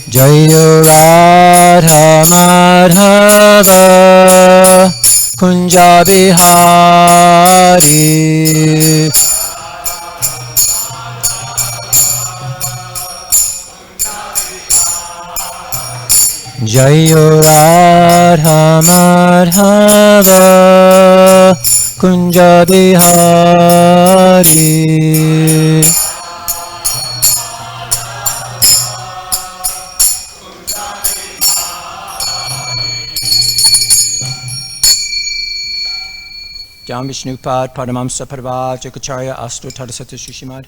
Jayo Radha Madhava Kunja Bihari Jayo Radha Madhava Kunja Bihari Jam Vishnupad Padamamsa Parva Jakacharya Astu Tadasata Shishimad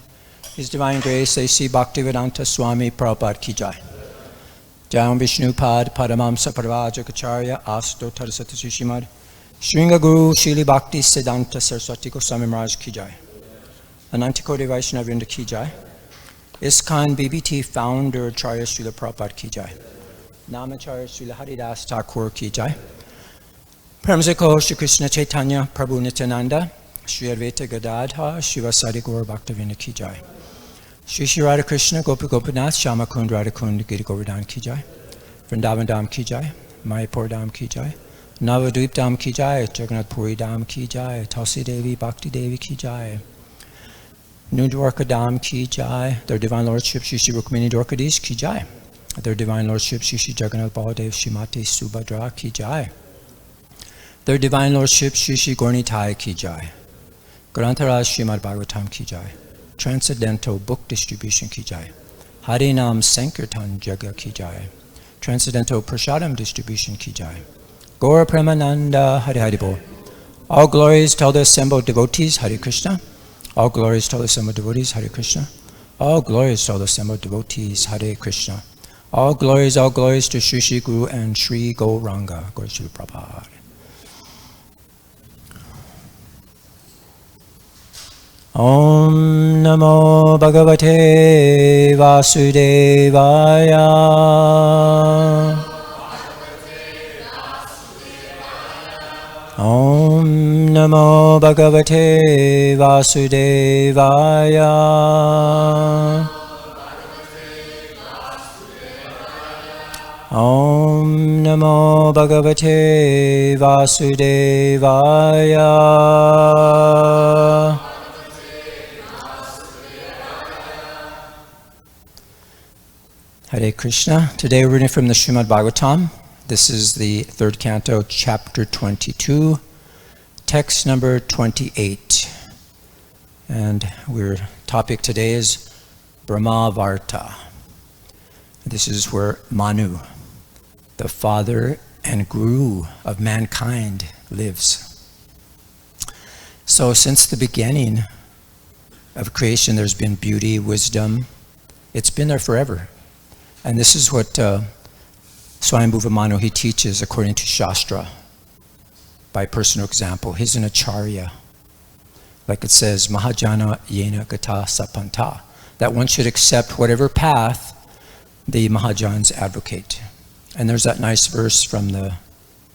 His Divine Grace A.C. Bhaktivedanta Swami Prabhupada Ki Jai Jam Vishnupad Padamamsa Parva Jakacharya Astu Tadasata Shishimad Shringa Guru Shili Bhakti Siddhanta Saraswati Goswami Maharaj Ki Jai Anantakoti Vaishnavrinda Ki Jai ISKCON BBT Founder Acharya Srila Prabhupada Ki Jai Namacharya Srila Haridas Thakur Ki Jai Pramsiko Shri Krishna Chaitanya Prabhu Nityananda Shri Advaita Gadadha Shivasadi Gaur Bhaktivinoda Ki Jai Shri Shri Radha Krishna Gopi Gopinath Shama Kund Radha Kund Giri Govardhan Ki Jai Vrindavan Dham Ki Jai Mayapur Dham Ki Jai Navadvip Dham Ki Jai Jagannath Puri Dham Ki Jai Tulsi Devi Bhakti Devi Ki Jai New Dwarka Dham Ki Jai Their Divine Lordship Shri Shri Rukmini Dwarkadish Ki Jai Their Divine Lordship Shri Shri Jagannath Baladev Shrimati Subhadra Ki Jai Their Divine Lordship Shri Shri Gaurnitai Ki Jai Grantaraj Srimad Bhagavatam Ki Jai Transcendental Book Distribution Ki Jai Harinam Sankirtan Jaga Ki Jai Transcendental Prasadam Distribution Ki Jai Gaura Premananda Hari Hari Bol All glories to the assembled devotees Hare Krishna All glories to the assembled devotees Hare Krishna All glories to the assembled devotees Hare Krishna All glories to Shri Shri Guru and Shri Gauranga Gaur Shri Prabhupada Om Namo Bhagavate Vasudevaya Om Namo Bhagavate Vasudevaya Om Namo Bhagavate Vasudevaya Hare Krishna. Today we're reading from the Srimad Bhagavatam. This is the third canto, chapter 22, text number 28. And our topic today is Brahmavarta. This is where Manu, the father and guru of mankind, lives. So since the beginning of creation, there's been beauty, wisdom. It's been there forever. And this is what Swayambhuva Manu, he teaches according to Shastra, by personal example. He's an acharya. Like it says, Mahajana Yena Gata Sapanta, that one should accept whatever path the Mahajans advocate. And there's that nice verse from the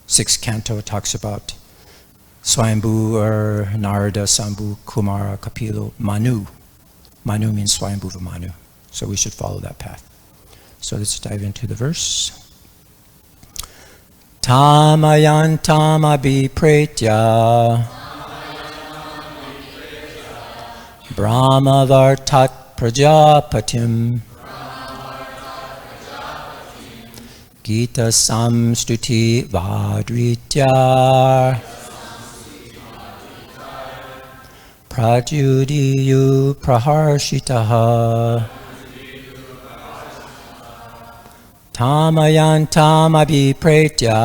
6th canto. It talks about Swayambhu or Narada, Sambhu, Kumara, Kapilo, Manu. Manu means Swayambhuva Manu. So we should follow that path. So let's dive into the verse. Tamayantam abhipretya Brahmavartat prajapatim Gita samstuti vadritya Prajudiyu praharshitaha Tamayantam abhipretya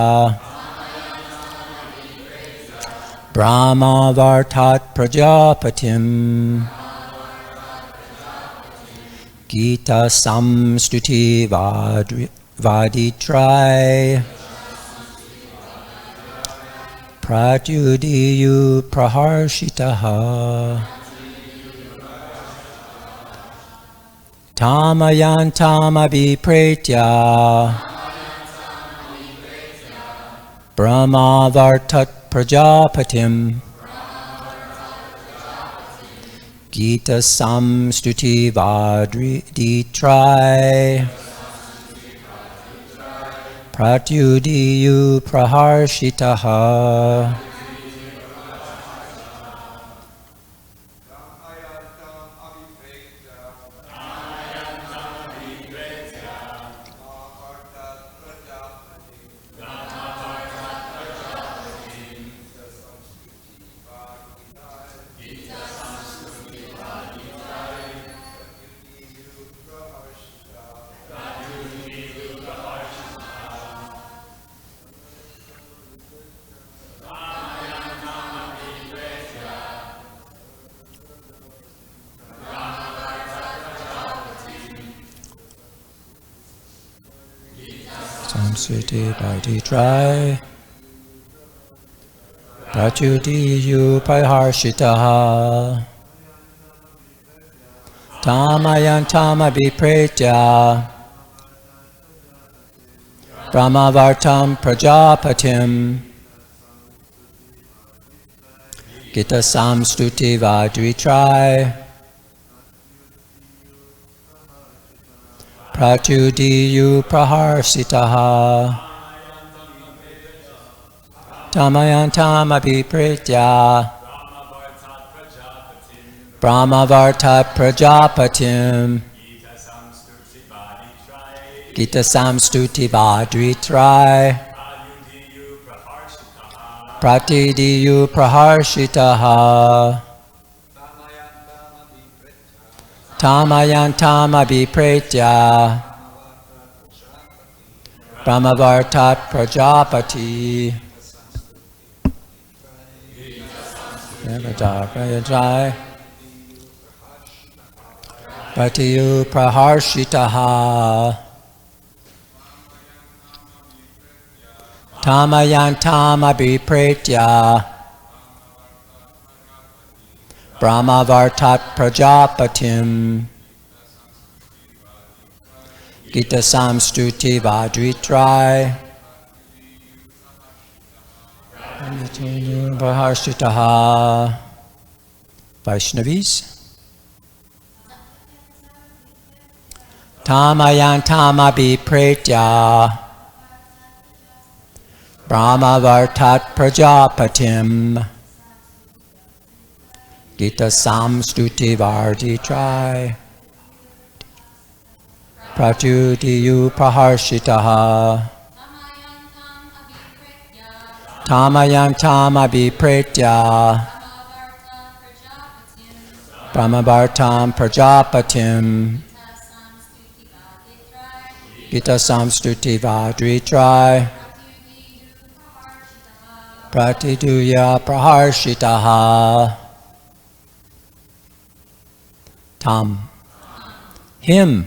Brahmavartat prajapatim Gita samstuti vaditrai Prajudiyu praharshitaha Tamayantam abhipretya Brahmavartat prajapatim Gita samstuti vaditrai Pratyudiyu praharshitaha. Samsuti Bhakti Try Pratyudiyu praharshitaha. Tamayantama vipretya Brahmavartam prajapatim Gita samstuti vadritrai Pratyudiyu praharsitaha. Tamayantama vipretya Brahmavartat prajapatim Gita samstuti vadritrai Pratyudiyu praharshitaha. Tamayantama vipretya Brahmavartat prajapati Pratyudiyu praharshitaha. Tamayantama vipretya Brahmavartat prajapatim Gita samstuti vadritrai Praharshitaha. Vaishnavis. Tamayantama vipretya Brahmavartat prajapatim Gita samstuti varditrai Pratyudiyu praharshitaha. Tamayantama vipretya Brahmavartam prajapatim Gita samstuti vadritrai Pratyudiyu praharshitaha. Tam. Him.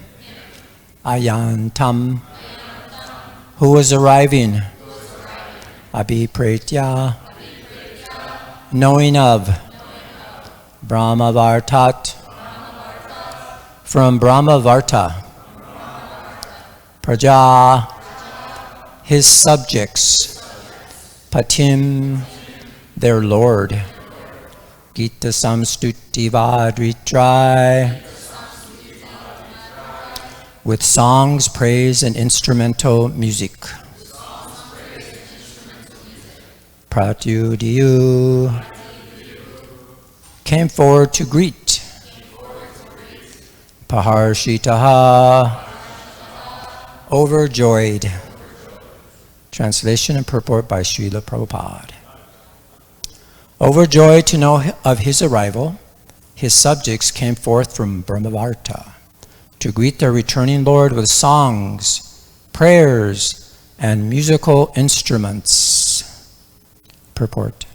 Ayantam. Who was arriving. Abhipretya. Knowing of. Brahmavartat. From Brahmavarta. Praja. His subjects. Patim. Their Lord. Gita samstuti vadritrai. With songs, praise, and instrumental music. Pratyudiyu came forward to greet. Praharshitaha. Overjoyed. Translation and purport by Srila Prabhupada. Overjoyed to know of his arrival, his subjects came forth from Brahmavarta to greet their returning Lord with songs, prayers, and musical instruments. Purport.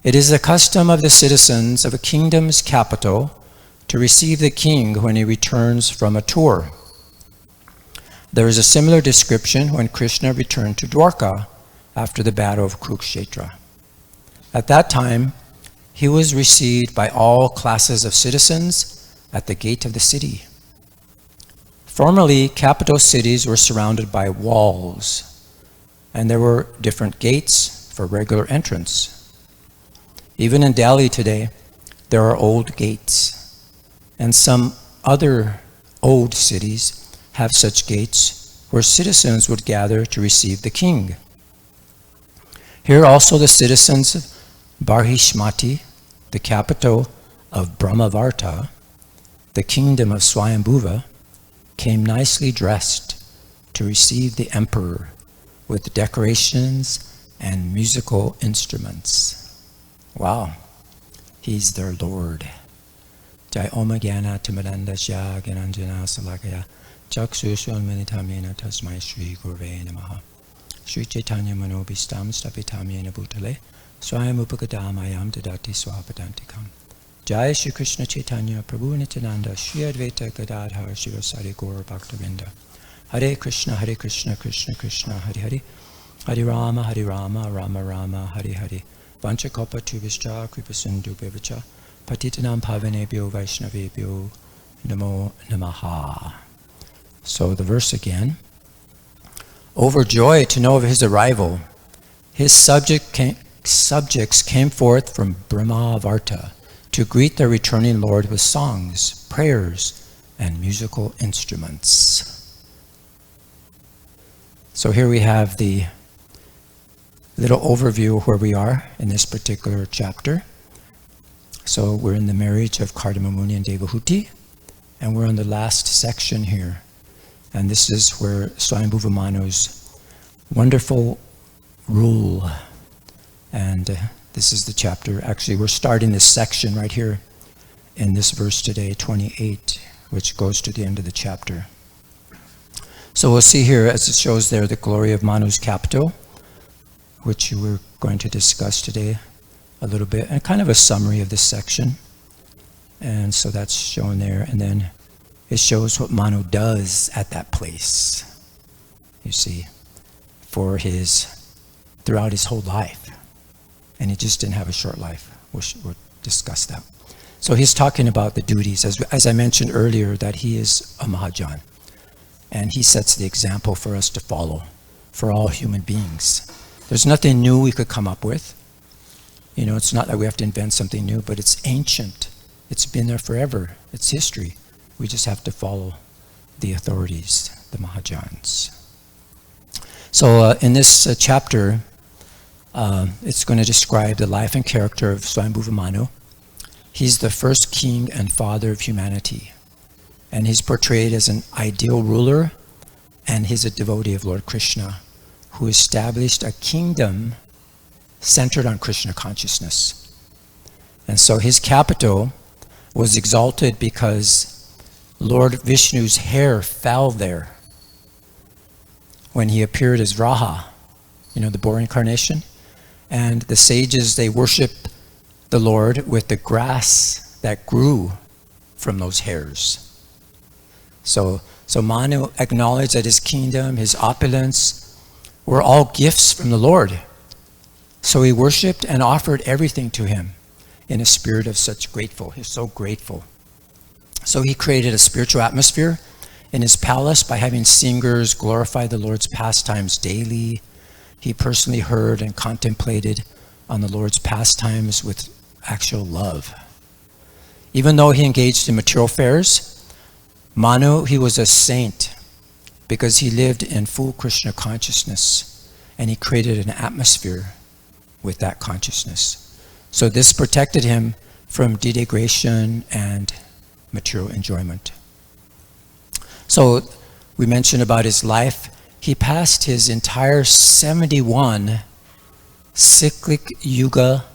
It is the custom of the citizens of a kingdom's capital to receive the king when he returns from a tour. There is a similar description when Krishna returned to Dwarka after the battle of Kurukshetra. At that time, he was received by all classes of citizens at the gate of the city. Formerly, capital cities were surrounded by walls, and there were different gates for regular entrance. Even in Delhi today, there are old gates, and some other old cities have such gates where citizens would gather to receive the king. Here also the citizens of Barhishmati, the capital of Brahmavarta, the kingdom of Swayambhuva, came nicely dressed to receive the emperor with decorations and musical instruments. Wow, he's their Lord. Jai Oma Gyana Timaranda Shya Gyananjana Salakaya Chakshushan Minitamena Tasmai Shri Gurve Namaha Shri Chaitanya Manobhistam Stapitamena Bhutale Swayam Upakadamayam Dadati Swapadantikam. Jai Shri Krishna Chaitanya Prabhu Nityananda Shri Advaita Gadadhar Shivasari Gaur Bhaktavinda. Hare Krishna Krishna Krishna Hare Hare Hare Rama Rama Rama Hare Hare Vanchakopa Tubhischa Kripasindu Bevacha Patitanam Pavanebhyo Vaishnavebhyo Namo Namaha. So the verse again. Overjoyed to know of his arrival, his subjects came forth from Brahmavarta to greet their returning Lord with songs, prayers, and musical instruments. So here we have the little overview of where we are in this particular chapter. So we're in the marriage of Kardama Muni and Devahuti, and we're on the last section here. And this is where Swayambhuva Manu's wonderful rule. And this is the chapter. Actually, we're starting this section right here in this verse today, 28, which goes to the end of the chapter. So we'll see here, as it shows there, the glory of Manu's capital, which we're going to discuss today a little bit, and kind of a summary of this section. And so that's shown there. And then it shows what Manu does at that place, you see, throughout his whole life. And he just didn't have a short life. We'll discuss that. So he's talking about the duties, as I mentioned earlier, that he is a Mahajan. And he sets the example for us to follow, for all human beings. There's nothing new we could come up with. You know, it's not that we have to invent something new, but it's ancient. It's been there forever. It's history. We just have to follow the authorities, the Mahajans. So in this chapter, it's going to describe the life and character of Swayambhuva Manu. He's the first king and father of humanity. And he's portrayed as an ideal ruler, and he's a devotee of Lord Krishna, who established a kingdom centered on Krishna consciousness. And so his capital was exalted because Lord Vishnu's hair fell there when he appeared as Raha, the boar incarnation. And the sages, they worshiped the Lord with the grass that grew from those hairs. So Manu acknowledged that his kingdom, his opulence, were all gifts from the Lord. So he worshipped and offered everything to him in a spirit of such grateful. He's so grateful. So he created a spiritual atmosphere in his palace by having singers glorify the Lord's pastimes daily. He personally heard and contemplated on the Lord's pastimes with actual love. Even though he engaged in material affairs, Manu, he was a saint because he lived in full Krishna consciousness, and he created an atmosphere with that consciousness. So this protected him from denigration and material enjoyment. So we mentioned about his life. He passed his entire 71 cyclic yuga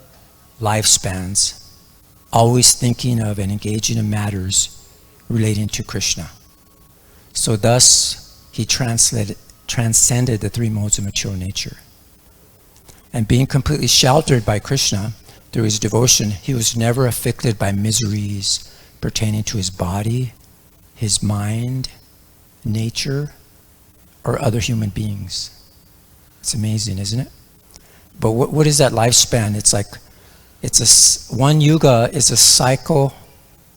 lifespans always thinking of and engaging in matters relating to Krishna. So thus he transcended the three modes of material nature. And being completely sheltered by Krishna through his devotion, he was never afflicted by miseries pertaining to his body, his mind, nature, or other human beings. It's amazing, isn't it? But what is that lifespan? It's like, one yuga is a cycle,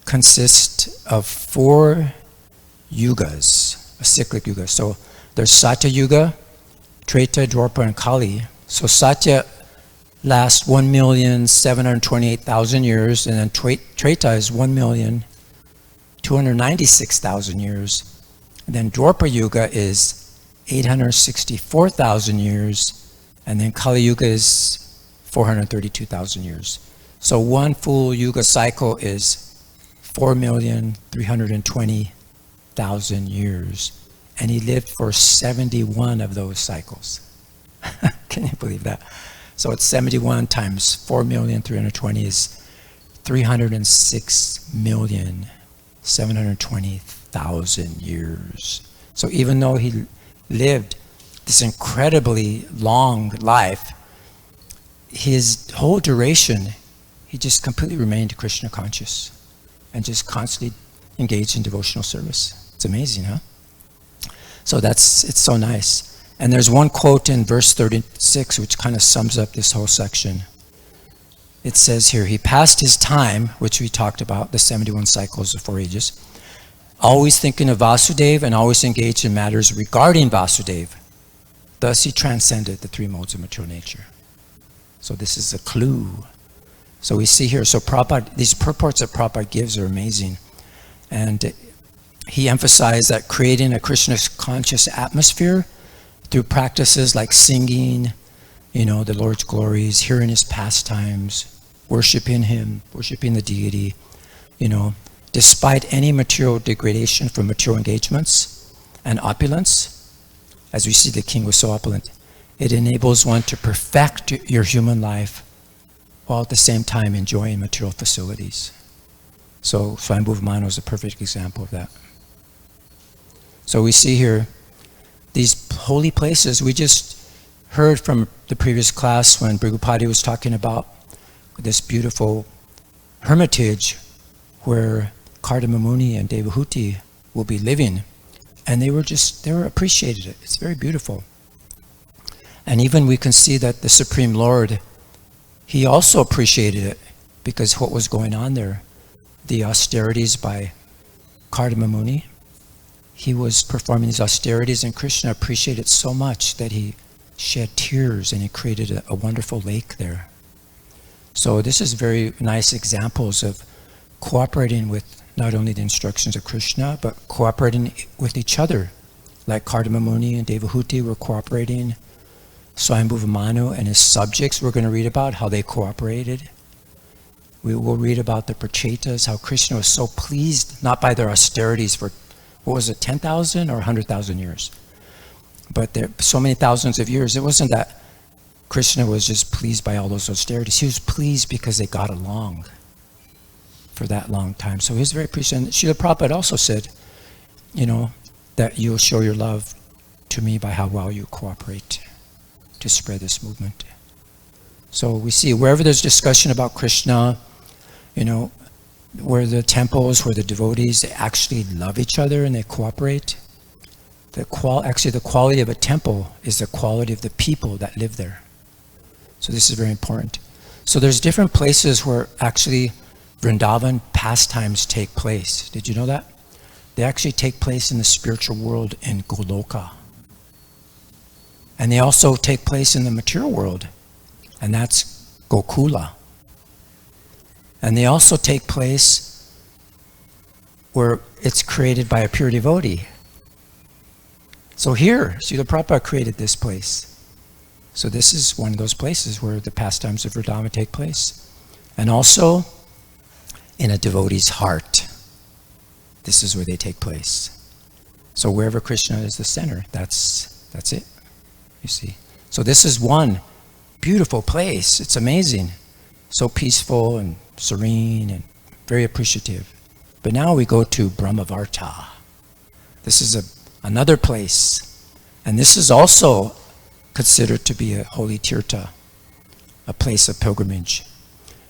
consists of 4 yugas, a cyclic yuga. So there's Satya Yuga, Treta, Dwapara, and Kali. So Satya lasts 1,728,000 years, and then Treta is 1,296,000 years. And then Dwapara Yuga is 864,000 years, and then Kali Yuga is 432,000 years. So one full Yuga cycle is 4,320,000 years. And he lived for 71 of those cycles. Can you believe that? So it's 71 times 4,320 is 306,720,000 years. So even though he lived this incredibly long life, his whole duration, he just completely remained Krishna conscious and just constantly engaged in devotional service. It's amazing, huh? So it's so nice. And there's one quote in verse 36 which kind of sums up this whole section. It says here, he passed his time, which we talked about, the 71 cycles of 4 ages, always thinking of Vasudeva and always engaged in matters regarding Vasudeva. Thus he transcended the 3 modes of material nature. So this is a clue. So we see here, so Prabhupada, these purports that Prabhupada gives are amazing. And he emphasized that creating a Krishna conscious atmosphere through practices like singing, the Lord's glories, hearing his pastimes, worshiping him, worshiping the deity, despite any material degradation from material engagements and opulence. As we see, the king was so opulent. It enables one to perfect your human life while at the same time enjoying material facilities. So Swayambhuva Mano is a perfect example of that. So we see here these holy places. We just heard from the previous class when Brigupati was talking about this beautiful hermitage where Kardama Muni and Devahuti will be living. And they were appreciated it. It's very beautiful. And even we can see that the Supreme Lord, he also appreciated it because what was going on there, the austerities by Kardama Muni, he was performing these austerities and Krishna appreciated it so much that he shed tears and he created a wonderful lake there. So this is very nice examples of cooperating with not only the instructions of Krishna, but cooperating with each other. Like Kardama Muni and Devahuti were cooperating. Swayambhuva Manu and his subjects, we're going to read about how they cooperated. We will read about the Prachetas, how Krishna was so pleased, not by their austerities for, 10,000 or 100,000 years? But there so many thousands of years. It wasn't that Krishna was just pleased by all those austerities. He was pleased because they got along for that long time. So he was very appreciative. And Srila Prabhupada also said, that you'll show your love to me by how well you cooperate to spread this movement. So we see wherever there's discussion about Krishna, where the temples, where the devotees, they actually love each other and they cooperate. The quality of a temple is the quality of the people that live there. So this is very important. So there's different places where actually Vrindavan pastimes take place. Did you know that? They actually take place in the spiritual world in Goloka. And they also take place in the material world, and that's Gokula. And they also take place where it's created by a pure devotee. So here, Srila Prabhupada created this place. So this is one of those places where the pastimes of Vrindavan take place. And also in a devotee's heart. This is where they take place. So wherever Krishna is the center, that's it, you see. So this is one beautiful place. It's amazing. So peaceful and serene and very appreciative. But now we go to Brahmavarta. This is another place. And this is also considered to be a holy tirtha, a place of pilgrimage.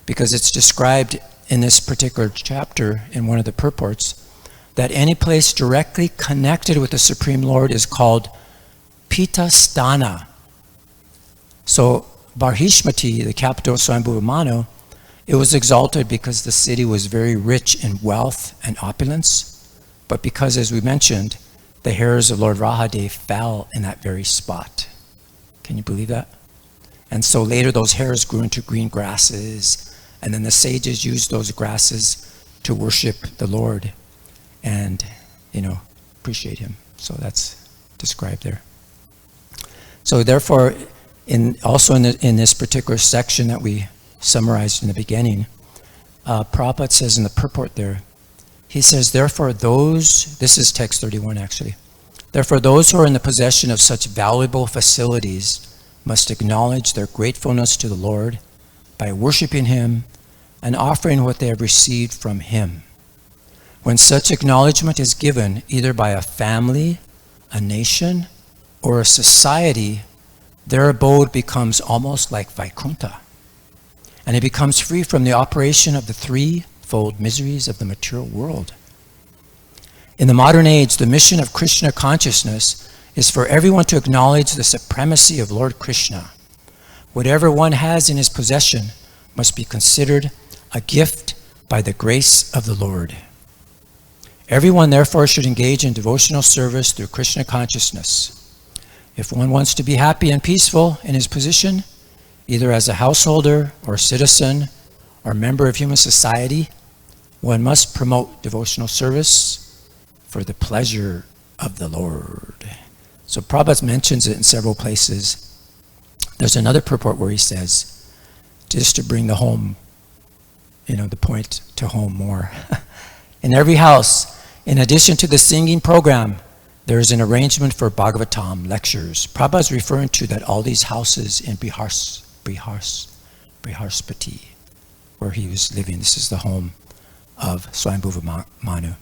Because it's described in this particular chapter in one of the purports that any place directly connected with the Supreme Lord is called Pitastana. So Barhishmati, the capital of Swayambhuva Manu, it was exalted because the city was very rich in wealth and opulence. But because, as we mentioned, the hairs of Lord Rahadev fell in that very spot. Can you believe that? And so later those hairs grew into green grasses, and then the sages used those grasses to worship the Lord and, appreciate him. So that's described there. So therefore, in this particular section that we summarized in the beginning, Prabhupada says in the purport there, he says, therefore those, this is text 31 actually, therefore those who are in the possession of such valuable facilities must acknowledge their gratefulness to the Lord by worshiping Him and offering what they have received from Him. When such acknowledgement is given either by a family, a nation, or a society, their abode becomes almost like Vaikuntha, and it becomes free from the operation of the threefold miseries of the material world. In the modern age, the mission of Krishna consciousness is for everyone to acknowledge the supremacy of Lord Krishna. Whatever one has in his possession must be considered a gift by the grace of the Lord. Everyone therefore should engage in devotional service through Krishna consciousness. If one wants to be happy and peaceful in his position, either as a householder or citizen or member of human society, one must promote devotional service for the pleasure of the Lord. So Prabhupada mentions it in several places. There's another purport where he says, just to bring the home, the point to home more. In every house, in addition to the singing program, there is an arrangement for Bhagavatam lectures. Prabhupada is referring to that all these houses in Briharspati, where he was living. This is the home of Swayambhuva Manu.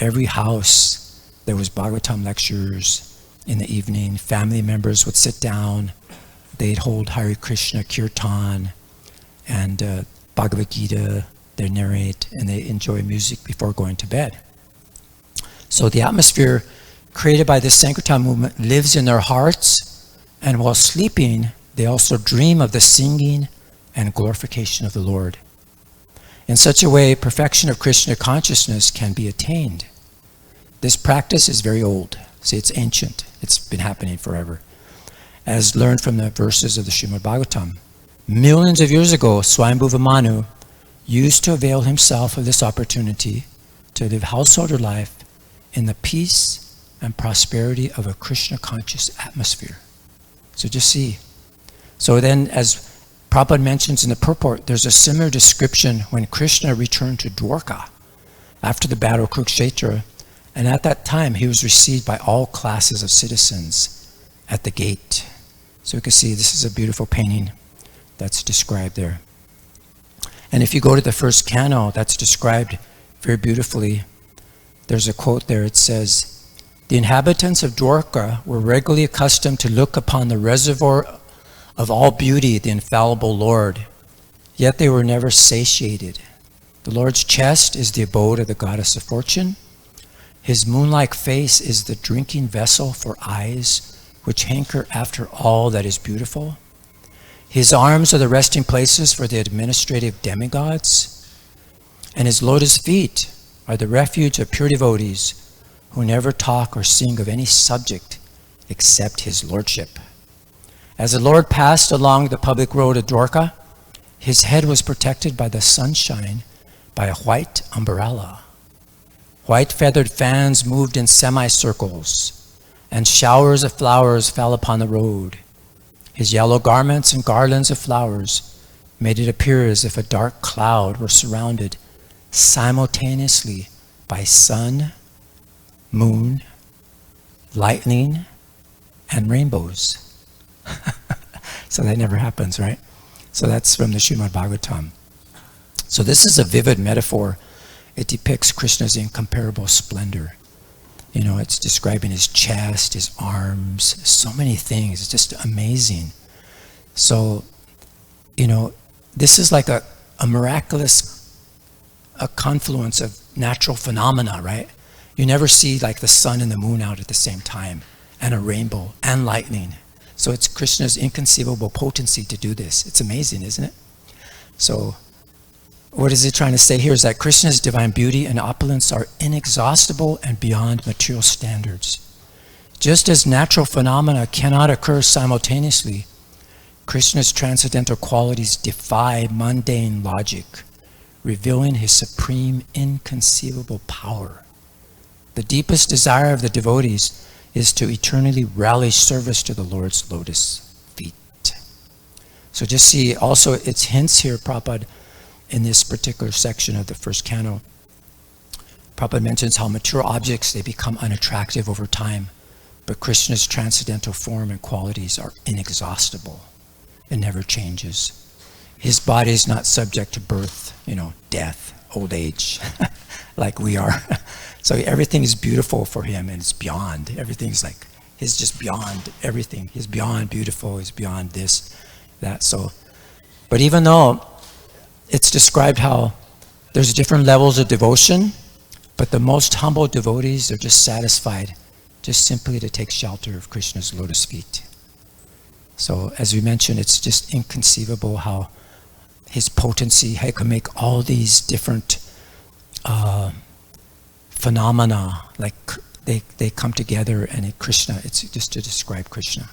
Every house, there was Bhagavatam lectures in the evening. Family members would sit down. They'd hold Hare Krishna Kirtan and Bhagavad Gita. They narrate and they enjoy music before going to bed. So the atmosphere created by this Sankirtan movement lives in their hearts, and while sleeping, they also dream of the singing and glorification of the Lord. In such a way, perfection of Krishna consciousness can be attained. This practice is very old. See, it's ancient. It's been happening forever. As learned from the verses of the Srimad Bhagavatam. Millions of years ago, Swayambhuva Manu used to avail himself of this opportunity to live householder life in the peace and prosperity of a Krishna conscious atmosphere. So just see. So then, as Prabhupada mentions in the purport, there's a similar description when Krishna returned to Dwarka after the battle of Kurukshetra, and at that time he was received by all classes of citizens at the gate. So you can see this is a beautiful painting that's described there. And if you go to the first canto, that's described very beautifully. There's a quote there. It says, "The inhabitants of Dwarka were regularly accustomed to look upon the reservoir of all beauty, the infallible Lord, yet they were never satiated. The Lord's chest is the abode of the goddess of fortune. His moon-like face is the drinking vessel for eyes which hanker after all that is beautiful. His arms are the resting places for the administrative demigods, and his lotus feet are the refuge of pure devotees who never talk or sing of any subject except his lordship. As the Lord passed along the public road of Dwarka, his head was protected by the sunshine by a white umbrella. White feathered fans moved in semicircles, and showers of flowers fell upon the road. His yellow garments and garlands of flowers made it appear as if a dark cloud were surrounded simultaneously by sun, moon, lightning, and rainbows." So that never happens, right? So that's from the Srimad Bhagavatam. So this is a vivid metaphor. It depicts Krishna's incomparable splendor. It's describing his chest, his arms, so many things. It's just amazing. So, this is like a miraculous confluence of natural phenomena, right? You never see like the sun and the moon out at the same time, and a rainbow, and lightning. So it's Krishna's inconceivable potency to do this. It's amazing, isn't it? So what is it trying to say here is that Krishna's divine beauty and opulence are inexhaustible and beyond material standards. Just as natural phenomena cannot occur simultaneously, Krishna's transcendental qualities defy mundane logic, revealing his supreme inconceivable power. The deepest desire of the devotees is to eternally rally service to the Lord's lotus feet. So just see, also it's hints here, Prabhupada, in this particular section of the first canto. Prabhupada mentions how material objects, they become unattractive over time, but Krishna's transcendental form and qualities are inexhaustible. It never changes. His body is not subject to birth, death, old age, like we are. So everything is beautiful for him, and it's beyond. Everything's like, he's just beyond everything. He's beyond beautiful, he's beyond this, that. So, but even though it's described how there's different levels of devotion, but the most humble devotees are just satisfied just simply to take shelter of Krishna's lotus feet. So as we mentioned, it's just inconceivable how his potency, how he can make all these different phenomena, like they come together, and Krishna, it's just to describe Krishna.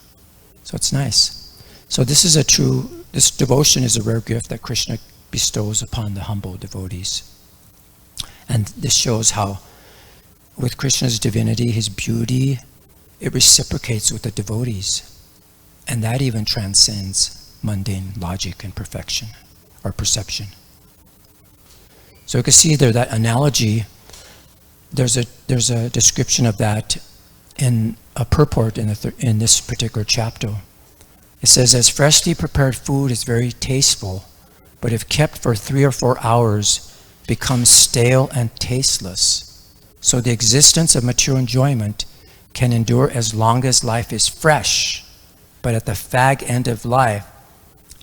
So it's nice. So this devotion is a rare gift that Krishna bestows upon the humble devotees. And this shows how with Krishna's divinity, his beauty, it reciprocates with the devotees. And that even transcends mundane logic and perfection or perception. So you can see there that analogy, there's a description of that in a purport in this particular chapter. It says, as freshly prepared food is very tasteful, but if kept for 3 or 4 hours, becomes stale and tasteless. So the existence of material enjoyment can endure as long as life is fresh, but at the fag end of life,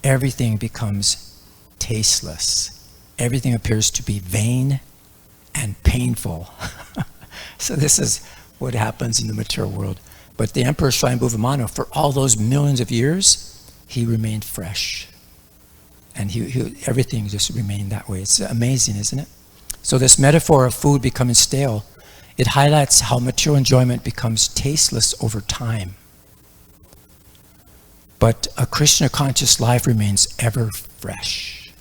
everything becomes tasteless. Everything appears to be vain and painful. So this is what happens in the material world. But the Emperor Swayambhuva, for all those millions of years, he remained fresh. And everything just remained that way. It's amazing, isn't it? So this metaphor of food becoming stale, it highlights how material enjoyment becomes tasteless over time. But a Krishna conscious life remains ever fresh.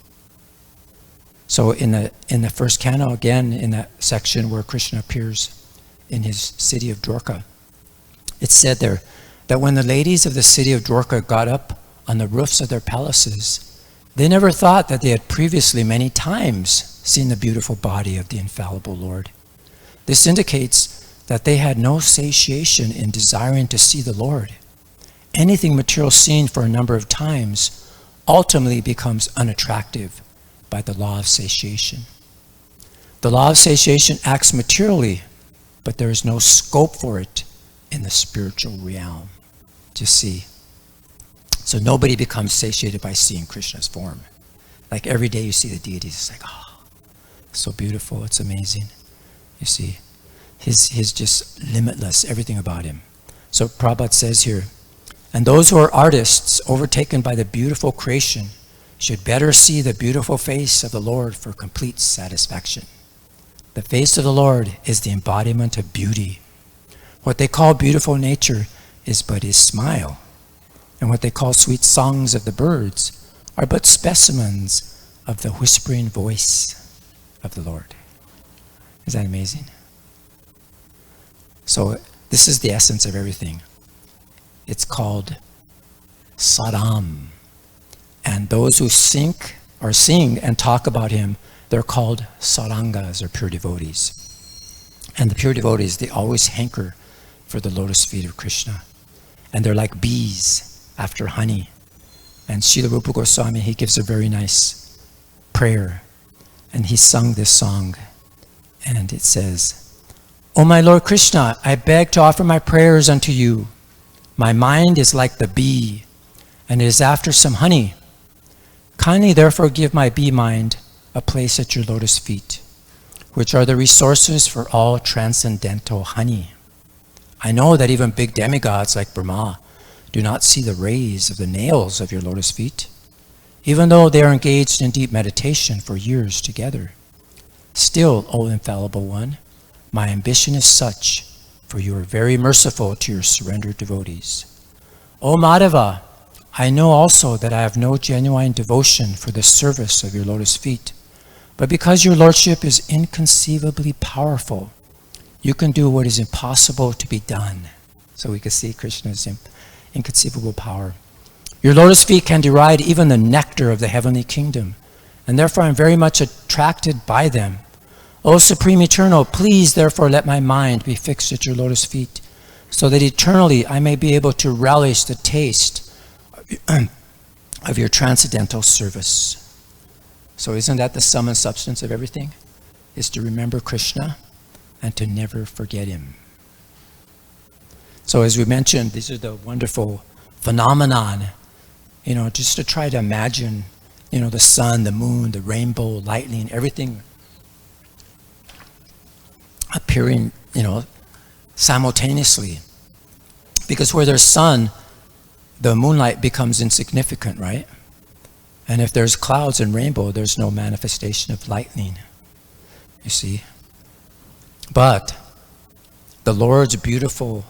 So in the first canto, again, in that section where Krishna appears in his city of Dwarka, it said there that when the ladies of the city of Dwarka got up on the roofs of their palaces, they never thought that they had previously many times seen the beautiful body of the infallible Lord. This indicates that they had no satiation in desiring to see the Lord. Anything material seen for a number of times ultimately becomes unattractive by the law of satiation. The law of satiation acts materially, but there is no scope for it in the spiritual realm. Just see. So nobody becomes satiated by seeing Krishna's form. Like every day you see the deities, it's like, oh, so beautiful, it's amazing. You see, his just limitless, everything about him. So Prabhupada says here, and those who are artists overtaken by the beautiful creation should better see the beautiful face of the Lord for complete satisfaction. The face of the Lord is the embodiment of beauty. What they call beautiful nature is but his smile. And what they call sweet songs of the birds are but specimens of the whispering voice of the Lord. Is that amazing? So this is the essence of everything. It's called sadam. And those who sing and talk about him, they're called sarangas, or pure devotees. And the pure devotees, they always hanker for the lotus feet of Krishna. And they're like bees after honey. And Srila Rupa Goswami, he gives a very nice prayer. And he sung this song. And it says, O my Lord Krishna, I beg to offer my prayers unto you. My mind is like the bee, and it is after some honey. Kindly therefore give my bee mind a place at your lotus feet, which are the resources for all transcendental honey. I know that even big demigods like Brahma do not see the rays of the nails of your lotus feet, even though they are engaged in deep meditation for years together. Still, O infallible one, my ambition is such, for you are very merciful to your surrendered devotees. O Madhava, I know also that I have no genuine devotion for the service of your lotus feet, but because your lordship is inconceivably powerful, you can do what is impossible to be done. So we can see Krishna's inconceivable power. Your lotus feet can deride even the nectar of the heavenly kingdom, and therefore I'm very much attracted by them. O Supreme Eternal, please therefore let my mind be fixed at your lotus feet, so that eternally I may be able to relish the taste of your transcendental service. So isn't that the sum and substance of everything? Is to remember Krishna and to never forget him. So as we mentioned, these are the wonderful phenomenon, just to try to imagine, the sun, the moon, the rainbow, lightning, everything appearing, simultaneously. Because where there's sun, the moonlight becomes insignificant, right? And if there's clouds and rainbow, there's no manifestation of lightning, you see. But the Lord's beautiful,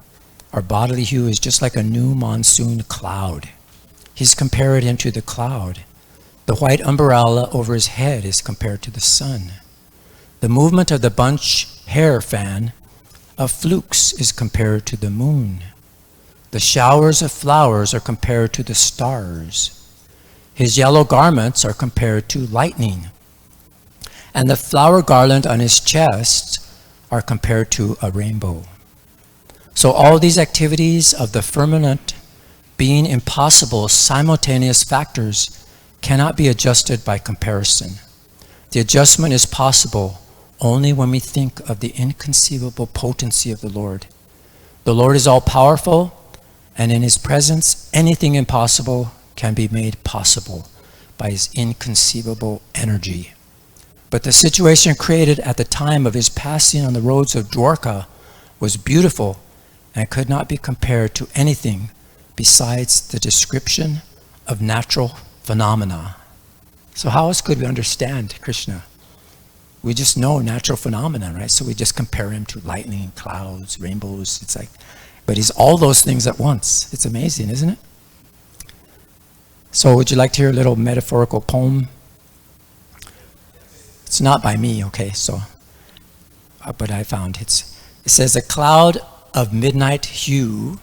our bodily hue is just like a new monsoon cloud. He's compared him to the cloud. The white umbrella over his head is compared to the sun. The movement of the bunch hair fan of flukes is compared to the moon. The showers of flowers are compared to the stars. His yellow garments are compared to lightning. And the flower garland on his chest are compared to a rainbow. So all these activities of the firmament, being impossible simultaneous factors, cannot be adjusted by comparison. The adjustment is possible only when we think of the inconceivable potency of the Lord. The Lord is all-powerful, and in his presence, anything impossible can be made possible by his inconceivable energy. But the situation created at the time of his passing on the roads of Dwarka was beautiful and could not be compared to anything besides the description of natural phenomena. So how else could we understand Krishna? We just know natural phenomena, right? So we just compare him to lightning, clouds, rainbows. It's like, but he's all those things at once. It's amazing, isn't it? So would you like to hear a little metaphorical poem? It's not by me, okay, so, but I found it says, a cloud of midnight hue,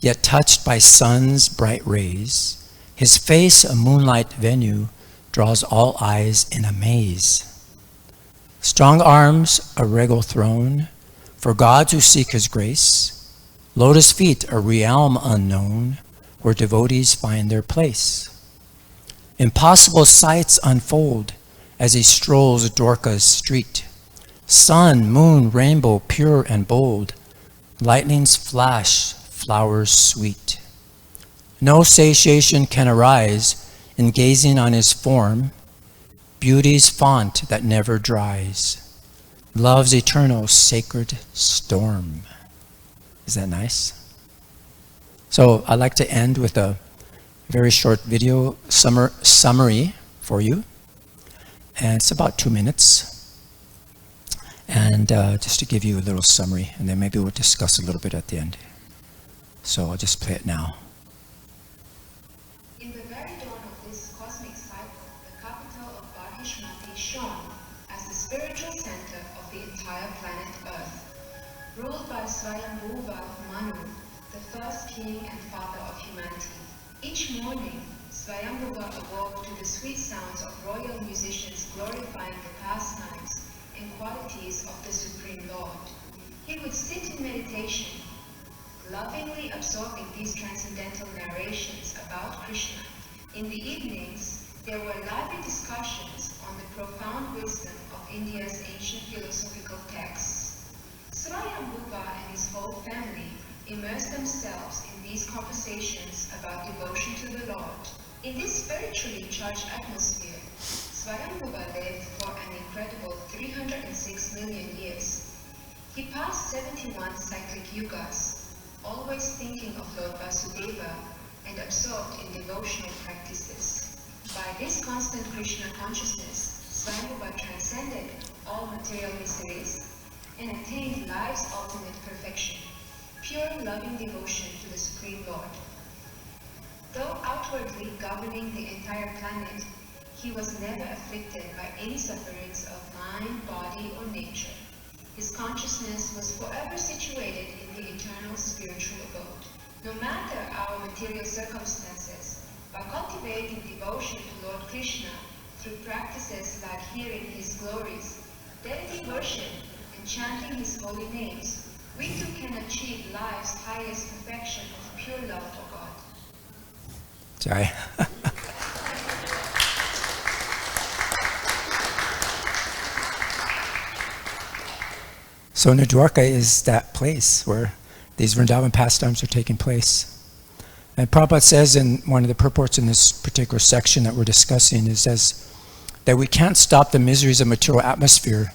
yet touched by sun's bright rays, his face a moonlight venue, draws all eyes in amaze. Strong arms a regal throne, for gods who seek his grace, lotus feet a realm unknown, where devotees find their place. Impossible sights unfold as he strolls Dwarka's street. Sun, moon, rainbow, pure and bold, lightnings flash, flowers sweet. No satiation can arise in gazing on his form, beauty's font that never dries, love's eternal sacred storm. Is that nice? So I'd like to end with a very short video summary for you. And it's about 2 minutes. And just to give you a little summary, and then maybe we'll discuss a little bit at the end. So I'll just play it now. In the very dawn of this cosmic cycle, the capital of Barhishmati shone as the spiritual center of the entire planet Earth. Ruled by Swayambhuva Manu, the first king and father of humanity. Each morning, Swayambhuva awoke to the sweet sounds of royal musicians glorifying the pastimes and qualities of the Supreme Lord. He would sit in meditation, lovingly absorbing these transcendental narrations about Krishna. In the evenings, there were lively discussions on the profound wisdom of India's ancient philosophical texts. Swayambhuva and his whole family immersed themselves in these conversations about devotion to the Lord. In this spiritually charged atmosphere, Swayambhuva lived for an incredible 306 million years. He passed 71 cyclic yugas, always thinking of Lord Vasudeva and absorbed in devotional practices. By this constant Krishna consciousness, Swayambhuva transcended all material miseries and attained life's ultimate perfection, pure loving devotion to the Supreme Lord. Though outwardly governing the entire planet, he was never afflicted by any sufferings of mind, body, or nature. His consciousness was forever situated in the eternal spiritual abode. No matter our material circumstances, by cultivating devotion to Lord Krishna through practices like hearing his glories, deity worship, and chanting his holy names, we too can achieve life's highest perfection of pure love for God. Jai. So Dwarka is that place where these Vrindavan pastimes are taking place. And Prabhupada says in one of the purports in this particular section that we're discussing, it says that we can't stop the miseries of material atmosphere,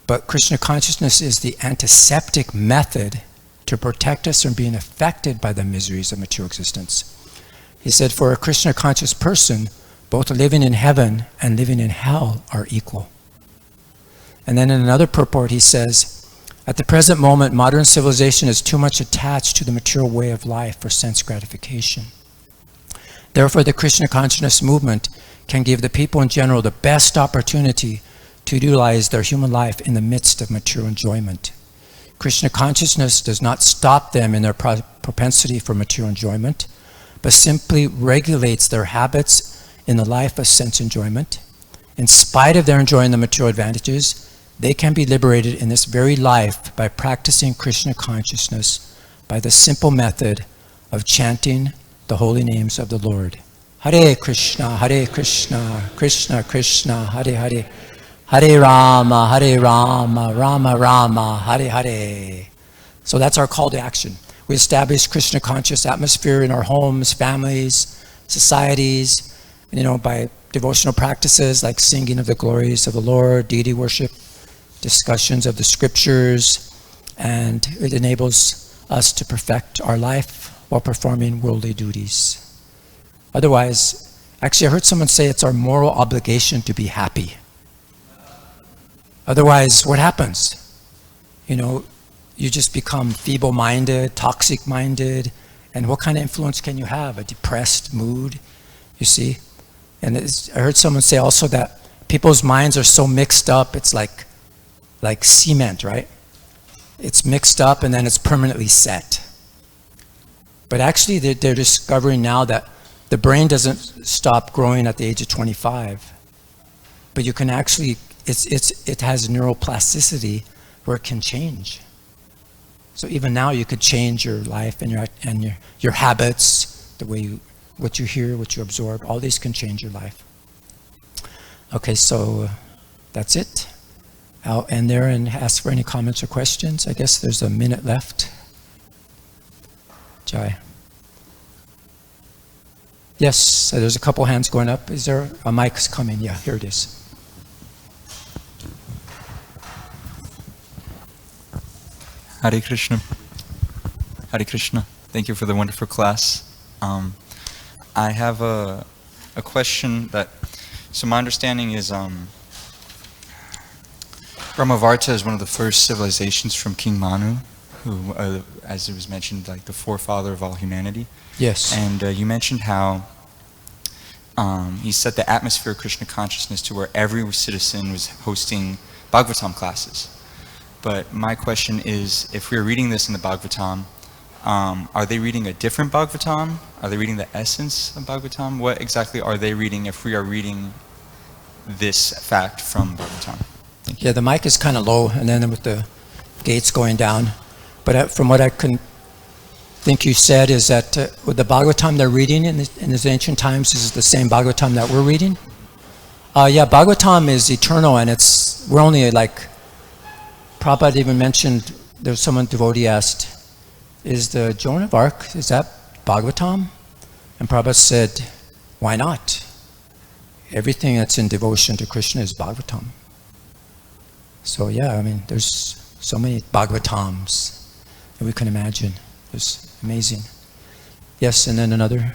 but Krishna consciousness is the antiseptic method to protect us from being affected by the miseries of material existence. He said, for a Krishna conscious person, both living in heaven and living in hell are equal. And then in another purport he says, at the present moment, modern civilization is too much attached to the material way of life for sense gratification. Therefore, the Krishna consciousness movement can give the people in general the best opportunity to utilize their human life in the midst of material enjoyment. Krishna consciousness does not stop them in their propensity for material enjoyment, but simply regulates their habits in the life of sense enjoyment. In spite of their enjoying the material advantages, they can be liberated in this very life by practicing Krishna consciousness by the simple method of chanting the holy names of the Lord. Hare Krishna, Krishna Krishna, Hare Hare, Hare Rama, Rama Rama, Hare Hare. So that's our call to action. We establish Krishna conscious atmosphere in our homes, families, societies, by devotional practices like singing of the glories of the Lord, deity worship, discussions of the scriptures, and it enables us to perfect our life while performing worldly duties. Otherwise, actually I heard someone say it's our moral obligation to be happy. Otherwise, what happens? You just become feeble-minded, toxic-minded, and what kind of influence can you have? A depressed mood, you see? And I heard someone say also that people's minds are so mixed up, it's like cement, right? It's mixed up and then it's permanently set. But actually they're discovering now that the brain doesn't stop growing at the age of 25. But you can actually, it has neuroplasticity where it can change. So even now you could change your life and your habits, the way what you hear, what you absorb, all these can change your life. Okay, so that's it. I'll end there and ask for any comments or questions. I guess there's a minute left. Jai. Yes, so there's a couple hands going up. Is there a mic's coming? Yeah, here it is. Hare Krishna. Hare Krishna. Thank you for the wonderful class. I have a question so my understanding is Brahmavarta is one of the first civilizations from King Manu, who, as it was mentioned, like the forefather of all humanity. Yes. And you mentioned how he set the atmosphere of Krishna consciousness to where every citizen was hosting Bhagavatam classes. But my question is, if we're reading this in the Bhagavatam, are they reading a different Bhagavatam? Are they reading the essence of Bhagavatam? What exactly are they reading if we are reading this fact from Bhagavatam? Thank you. Yeah, the mic is kind of low, and then with the gates going down. But from what I can think you said is that with the Bhagavatam they're reading in these ancient times is the same Bhagavatam that we're reading? Yeah, Bhagavatam is eternal, and we're only like, Prabhupada even mentioned, there's someone devotee asked, is the Joan of Arc, is that Bhagavatam? And Prabhupada said, why not? Everything that's in devotion to Krishna is Bhagavatam. So yeah, I mean, there's so many Bhagavatams that we can imagine. It's amazing. Yes, and then another.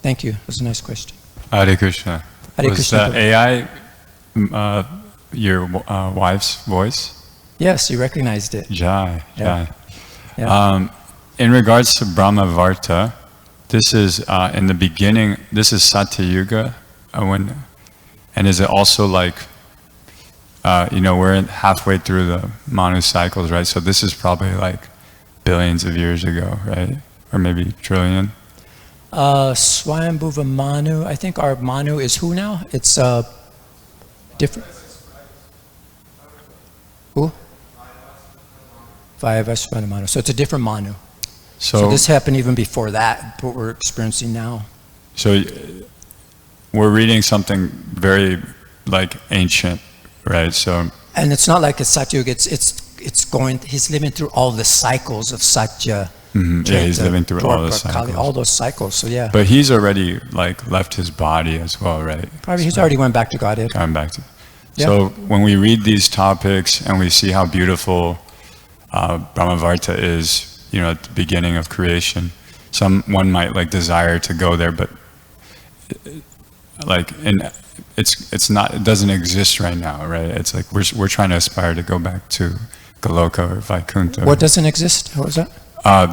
Thank you. That was a nice question. Hare Krishna. Hare was Krishna. AI your wife's voice? Yes, you recognized it. Jai. Yeah. Jai. Yeah. In regards to Brahmavarta, this is in the beginning, this is Satyuga, and is it also like, we're halfway through the Manu cycles, right? So this is probably like billions of years ago, right? or maybe trillion. Swayambhuva Manu, I think our Manu is who now? It's different. Who? Vayavasvana Manu. So it's a different Manu. So this happened even before that, what we're experiencing now. So we're reading something very like ancient, right? So and it's not like it's Satyuga, it's going, he's living through all the cycles of Satya. Yeah, he's living through all the cycles. Kali, all those cycles, so yeah. But he's already like left his body as well, right? Probably he's already went back to Godhead. Gone back to. Yeah. So when we read these topics and we see how beautiful Brahmavarta is, you know, at the beginning of creation, one might like desire to go there, but like it's not, it doesn't exist right now, right? It's like we're trying to aspire to go back to Goloka or Vaikuntha. What doesn't exist? What was that?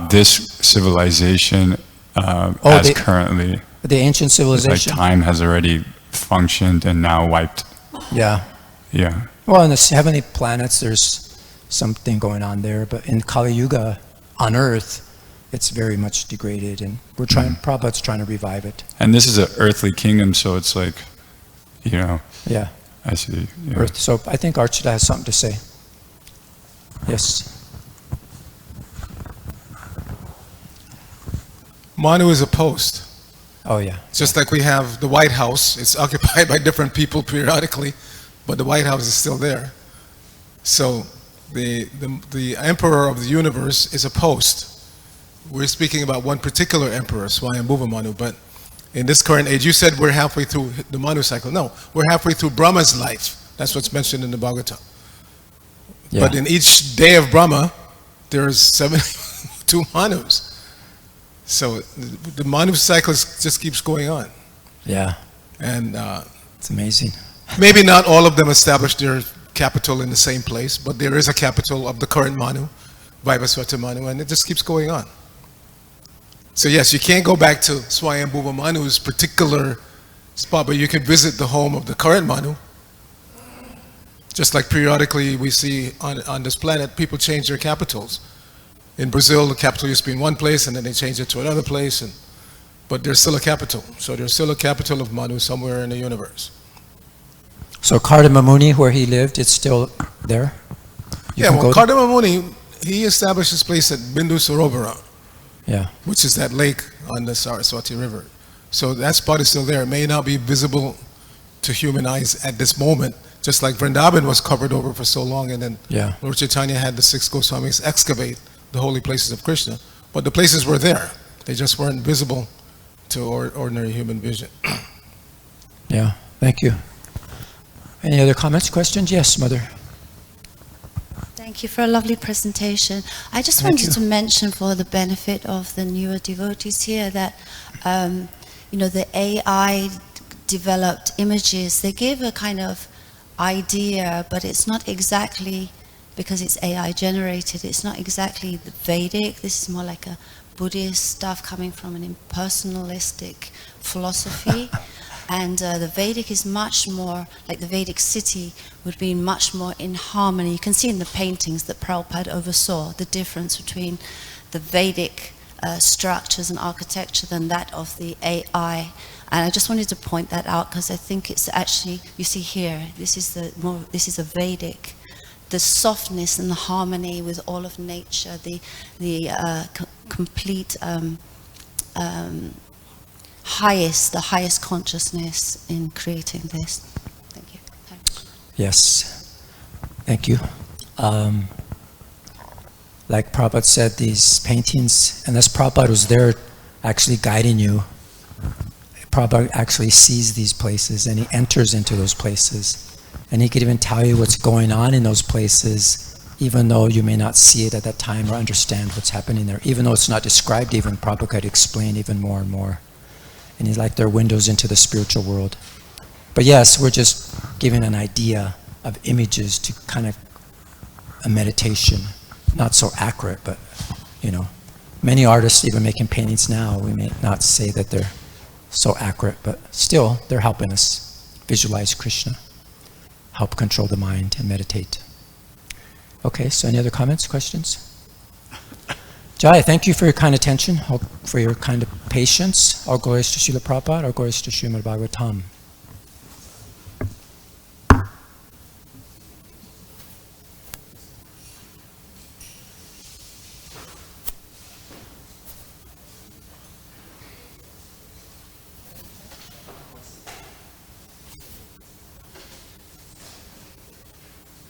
This civilization, currently, the ancient civilization. Like time has already functioned and now wiped. Yeah. Yeah. Well, in the heavenly planets, there's something going on there, but in Kali Yuga, on Earth, it's very much degraded, and we're trying. Prabhupada's trying to revive it. And this is an earthly kingdom, so it's like, you know. Yeah. I see. Yeah. Earth. So I think Archita has something to say. Yes. Manu is a post. Oh yeah. Just like we have the White House, it's occupied by different people periodically, but the White House is still there. So the emperor of the universe is a post. We're speaking about one particular emperor, Swayambhuva Manu, but in this current age, you said we're halfway through the Manu cycle. No, we're halfway through Brahma's life. That's what's mentioned in the Bhagavatam. Yeah. But in each day of Brahma, there's 72 Manus. So the Manu cycle just keeps going on. Yeah. And it's amazing. Maybe not all of them established their capital in the same place, but there is a capital of the current Manu, Vaivasvata Manu, and it just keeps going on. So yes, you can't go back to Swayambhuva Manu's particular spot, but you can visit the home of the current Manu. Just like periodically we see on this planet, people change their capitals. In Brazil, the capital used to be in one place, and then they changed it to another place, but there's still a capital. So there's still a capital of Manu somewhere in the universe. So Kardama Muni, where he lived, it's still there? Kardama Muni, he established his place at Bindu Sarovara, which is that lake on the Saraswati River. So that spot is still there. It may not be visible to human eyes at this moment, just like Vrindavan was covered over for so long, and then Lord Chaitanya had the 6 Goswamis excavate the holy places of Krishna. But the places were there. They just weren't visible to ordinary human vision. Yeah, thank you. Any other comments, questions? Yes, Mother. Thank you for a lovely presentation. I just wanted to mention for the benefit of the newer devotees here that, you know, the AI developed images, they give a kind of idea, but it's not exactly, because it's AI generated, it's not exactly the Vedic. This is more like a Buddhist stuff coming from an impersonalistic philosophy. And the Vedic is much more, like the Vedic city would be much more in harmony. You can see in the paintings that Prabhupada oversaw the difference between the Vedic structures and architecture than that of the AI. And I just wanted to point that out because I think it's actually, you see here, this is a Vedic. The softness and the harmony with all of nature, the complete highest consciousness in creating this. Thank you. Yes, thank you. Like Prabhupada said, these paintings, unless Prabhupada was there actually guiding you, Prabhupada actually sees these places and he enters into those places. And he could even tell you what's going on in those places, even though you may not see it at that time or understand what's happening there. Even though it's not described even, Prabhupada could explain even more and more. And he's like their windows into the spiritual world. But yes, we're just giving an idea of images to kind of a meditation. Not so accurate, but, you know, many artists even making paintings now, we may not say that they're so accurate, but still, they're helping us visualize Krishna. Help control the mind and meditate. Okay, so any other comments, questions? Jai, thank you for your kind attention, for your kind of patience. All glories to Srila Prabhupada, all glories to Srimad Bhagavatam.